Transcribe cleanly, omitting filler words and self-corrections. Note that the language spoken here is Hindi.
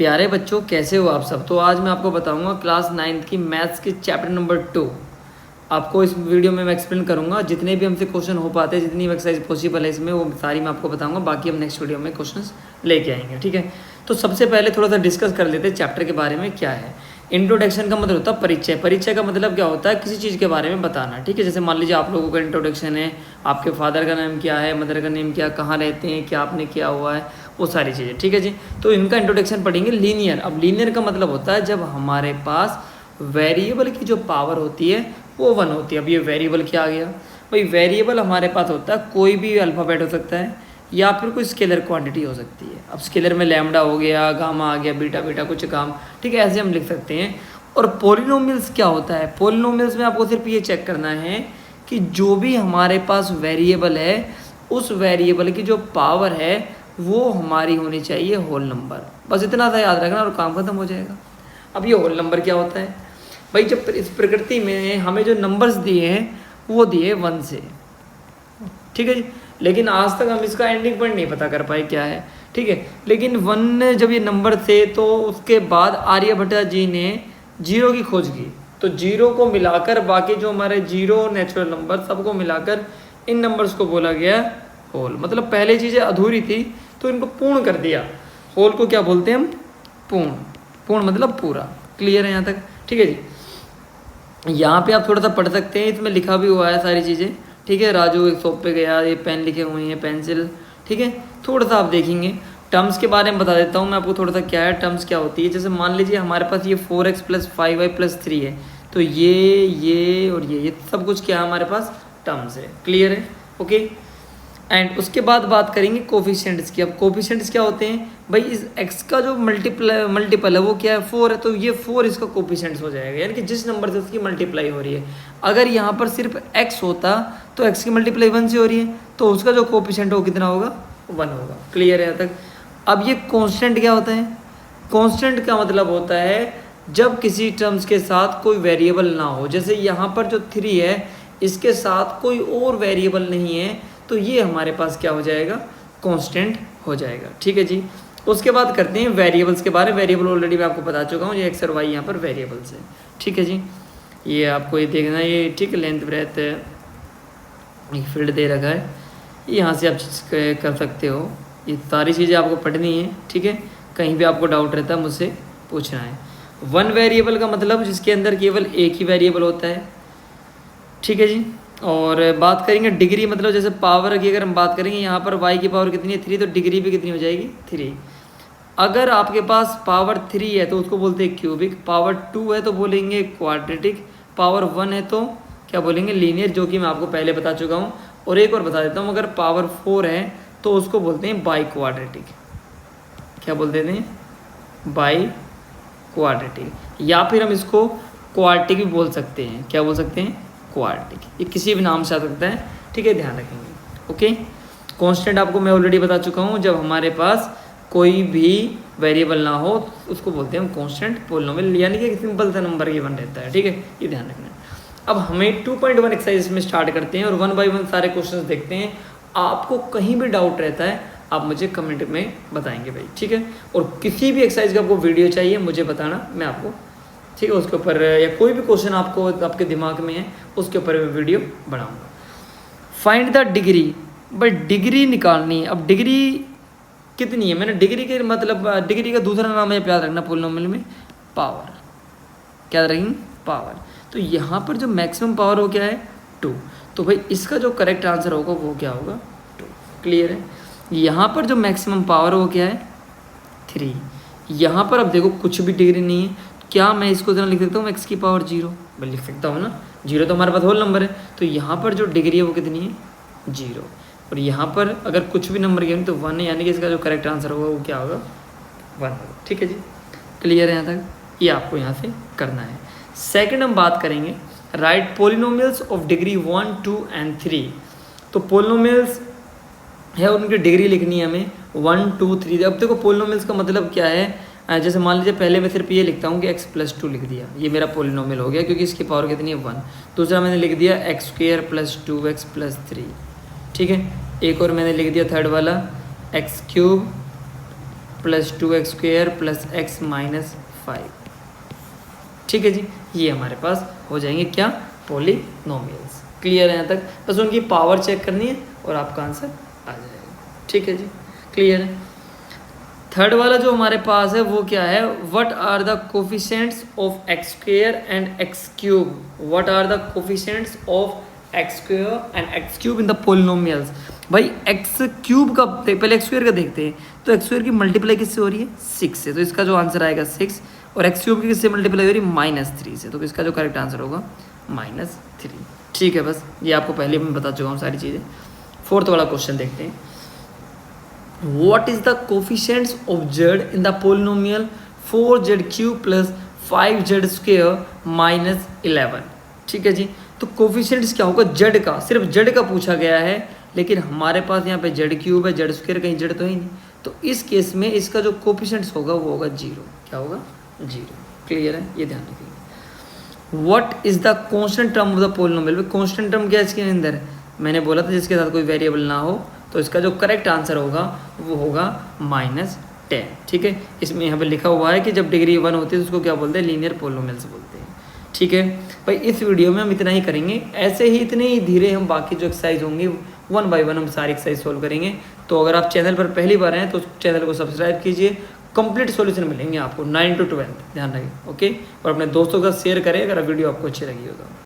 प्यारे बच्चों, कैसे हो आप सब। तो आज मैं आपको बताऊंगा क्लास 9th की मैथ्स के चैप्टर नंबर 2। आपको इस वीडियो में मैं एक्सप्लेन करूंगा जितने भी हमसे क्वेश्चन हो पाते हैं, जितनी एक्सरसाइज पॉसिबल है इसमें, वो सारी मैं आपको बताऊंगा। बाकी हम नेक्स्ट वीडियो में क्वेश्चंस लेके आएंगे, ठीक है। तो सबसे पहले थोड़ा सा डिस्कस कर लेते हैं चैप्टर के बारे में क्या है। इंट्रोडक्शन का मतलब होता है परिचय। परिचय का मतलब क्या होता है, किसी चीज़ के बारे में बताना, ठीक है। जैसे मान लीजिए आप लोगों का इंट्रोडक्शन है, आपके फादर का नाम क्या है, मदर का नेम क्या, कहाँ रहते हैं, क्या आपने किया हुआ है, वो सारी चीज़ें, ठीक है जी। तो इनका इंट्रोडक्शन पढ़ेंगे। लीनियर, अब लीनियर का मतलब होता है जब हमारे पास वेरिएबल की जो पावर होती है वो 1 होती है। अब ये वेरिएबल क्या आ गया भाई, वेरिएबल हमारे पास होता है कोई भी अल्फ़ाबेट हो सकता है या फिर कोई स्केलर क्वांटिटी हो सकती है। अब स्केलर में लैम्डा हो गया, गामा आ गया, बीटा बीटा कुछ काम, ठीक है, ऐसे हम लिख सकते हैं। और पॉलिनोमियल्स क्या होता है, पॉलिनोमियल्स में आपको सिर्फ ये चेक करना है कि जो भी हमारे पास वेरिएबल है उस वेरिएबल की जो पावर है वो हमारी होनी चाहिए होल नंबर। बस इतना सा याद रखना और काम खत्म हो जाएगा। अब ये होल नंबर क्या होता है भाई, जब इस प्रकृति में हमें जो नंबर्स दिए हैं वो दिए 1 से, ठीक है जी। लेकिन आज तक हम इसका एंडिंग पॉइंट नहीं पता कर पाए क्या है, ठीक है। लेकिन 1 जब ये नंबर थे तो उसके बाद आर्यभट्ट जी ने 0 की खोज की। तो 0 को मिलाकर बाकी जो हमारे 0 नेचुरल नंबर सबको मिलाकर इन नंबर्स को बोला गया होल। मतलब पहले चीज़ें अधूरी थी तो इनको पूर्ण कर दिया। होल को क्या बोलते हैं हम, पूर्ण। पूर्ण मतलब पूरा। क्लियर है यहाँ तक, ठीक है जी। यहाँ पे आप थोड़ा सा पढ़ सकते हैं, इसमें लिखा भी हुआ है सारी चीज़ें, ठीक है। राजू एक शॉप पे गया, ये पेन लिखे हुए हैं, पेंसिल, ठीक है। थोड़ा सा आप देखेंगे टर्म्स के बारे में बता देता हूँ मैं आपको थोड़ा सा क्या है, टर्म्स क्या होती है। जैसे मान लीजिए हमारे पास ये 4x + 5y + 3 है, तो ये और ये सब कुछ क्या है हमारे पास, टर्म्स है। क्लियर है, ओके। एंड उसके बाद बात करेंगे कोफिशिएंट्स की। अब कोफिशिएंट्स क्या होते हैं भाई, इस x का जो मल्टीपल है वो क्या है, 4 है, तो ये 4 इसका कोफिशिएंट्स हो जाएगा, यानी कि जिस नंबर से उसकी मल्टीप्लाई हो रही है। अगर यहाँ पर सिर्फ x होता तो x की मल्टीप्लाई 1 से हो रही है, तो उसका जो कोफिशिएंट हो कितना होगा, 1 होगा। क्लियर है यहाँ तक। अब ये कांस्टेंट क्या होता है, कांस्टेंट का मतलब होता है जब किसी टर्म्स के साथ कोई वेरिएबल ना हो। जैसे यहाँ पर जो 3 है इसके साथ कोई और वेरिएबल नहीं है, तो ये हमारे पास क्या हो जाएगा, कांस्टेंट हो जाएगा, ठीक है जी। उसके बाद करते हैं वेरिएबल्स के बारे में। वेरिएबल ऑलरेडी मैं आपको बता चुका हूँ, ये x और y यहाँ पर वेरिएबल्स है, ठीक है जी। ये आपको ये देखना है, ये ठीक लेंथ ब्रेथ एक फील्ड दे रखा है, यहाँ से आप कर सकते हो। ये सारी चीज़ें आपको पढ़नी है, ठीक है। कहीं भी आपको डाउट रहता है मुझसे पूछना है। 1 वेरिएबल का मतलब जिसके अंदर केवल एक ही वेरिएबल होता है, ठीक है जी। और बात करेंगे डिग्री, मतलब जैसे पावर की अगर हम बात करेंगे, यहाँ पर y की पावर कितनी है, 3, तो डिग्री भी कितनी हो जाएगी, 3। अगर आपके पास पावर 3 है तो उसको बोलते हैं क्यूबिक, पावर 2 है तो बोलेंगे क्वाड्रेटिक, पावर 1 है तो क्या बोलेंगे, लीनियर, जो कि मैं आपको पहले बता चुका हूँ। और एक और बता देता हूँ, अगर पावर 4 है तो उसको बोलते हैं बाई क्वाड्रेटिक। क्या बोलते हैं, बाई क्वाड्रेटिक, या फिर हम इसको क्वाड्रेटिक भी बोल सकते हैं। क्या बोल सकते हैं, क्वाड्रेटिक। ये किसी भी नाम से आ सकता है, ठीक है, ध्यान रखेंगे, ओके। कांस्टेंट आपको मैं ऑलरेडी बता चुका हूँ, जब हमारे पास कोई भी वेरिएबल ना हो उसको बोलते हैं हम कांस्टेंट पॉलिनोमियल, यानी कि सिंपल सा नंबर गिवन रहता है, ठीक है, ये ध्यान रखना है। अब हमें 2.1 एक्सरसाइज में स्टार्ट करते हैं और 1 बाई 1 सारे क्वेश्चन देखते हैं। आपको कहीं भी डाउट रहता है आप मुझे कमेंट में बताएंगे भाई, ठीक है। और किसी भी एक्सरसाइज का आपको वीडियो चाहिए मुझे बताना, मैं आपको, ठीक है, उसके ऊपर, या कोई भी क्वेश्चन आपको आपके दिमाग में है उसके ऊपर मैं वीडियो बनाऊंगा। Find the degree, but degree निकालनी है। अब डिग्री कितनी है, मैंने डिग्री के मतलब डिग्री का दूसरा नाम है, याद रखना पॉलिनोमियल में, पावर। क्या रखेंगे, पावर। तो यहाँ पर जो मैक्सिमम पावर हो क्या है, 2। तो भाई इसका जो करेक्ट आंसर होगा वो क्या होगा, 2। क्लियर है। यहाँ पर जो मैक्सिमम पावर हो क्या है, 3। यहाँ पर अब देखो कुछ भी डिग्री नहीं है, क्या मैं इसको इतना लिख सकता हूँ, x की पावर 0, मैं लिख सकता हूँ ना, 0 तो हमारे पास होल नंबर है, तो यहाँ पर जो डिग्री है वो कितनी है, 0। और यहाँ पर अगर कुछ भी नंबर गिवन तो 1 है, यानी कि इसका जो करेक्ट आंसर होगा वो क्या होगा, 1 होगा, ठीक है जी। क्लियर है यहाँ तक, ये आपको यहाँ से करना है। सेकेंड हम बात करेंगे, right polynomials of degree 1, 2 and 3। तो पॉलिनोमियल्स है, उनकी डिग्री लिखनी है हमें 1, 2, 3। अब देखो पॉलिनोमियल्स का मतलब क्या है, जैसे मान लीजिए पहले मैं सिर्फ ये लिखता हूँ कि x + 2 लिख दिया, ये मेरा पॉलिनोमियल हो गया क्योंकि इसकी पावर कितनी है, 1। दूसरा मैंने लिख दिया x² + 2x + 3, ठीक है। एक और मैंने लिख दिया थर्ड वाला x³ plus 2x² plus x minus 5। ठीक है जी, ये हमारे पास हो जाएंगे क्या, पॉलिनोमियल्स। क्लियर है यहाँ तक? बस उनकी पावर चेक करनी है और आपका आंसर आ जाएगा। ठीक है जी, क्लियर है। थर्ड वाला जो हमारे पास है वो क्या है, what are the coefficients of x² and x³ what are the coefficients of x² and x³ in the polynomials. भाई x³ का पहले x² का देखते हैं, तो x² की मल्टीप्लाई किससे हो रही है, 6 से, तो इसका जो आंसर आएगा 6, और x³ की किससे मल्टीप्लाई हो रही है, -3 से, तो इसका जो करेक्ट आंसर होगा -3। ठीक है, बस ये आपको पहले मैं बता चुका हूँ सारी चीज़ें। फोर्थ वाला क्वेश्चन देखते हैं, What is the coefficients of z in the polynomial 4z³ plus 5z² minus 11। ठीक है जी, तो कोफिशिएंट्स क्या होगा, z का, सिर्फ z का पूछा गया है, लेकिन हमारे पास यहाँ पे z³ है, z², कहीं z तो ही नहीं, तो इस केस में इसका जो कोफिशिएंट्स होगा वो होगा 0। क्या होगा, 0। क्लियर है, ये ध्यान रखिए। What is the constant term of the polynomial, constant term क्या है इसके अंदर, मैंने बोला था जिसके साथ कोई वेरिएबल ना हो, तो इसका जो करेक्ट आंसर होगा वो होगा -10। ठीक है, इसमें यहाँ पे लिखा हुआ है कि जब डिग्री 1 होती है तो उसको क्या बोलते हैं, लीनियर पॉलिनोमियल्स बोलते हैं। ठीक है भाई, इस वीडियो में हम इतना ही करेंगे, ऐसे ही इतने ही धीरे हम बाकी जो एक्सरसाइज होंगी 1 बाय 1 हम सारी एक्सरसाइज सोल्व करेंगे। तो अगर आप चैनल पर पहली बार हैं तो चैनल को सब्सक्राइब कीजिए, कंप्लीट सॉल्यूशन मिलेंगे आपको 9 to 12, ध्यान रखिए। ओके, और अपने दोस्तों का शेयर करें अगर वीडियो आपको अच्छी लगी हो तो।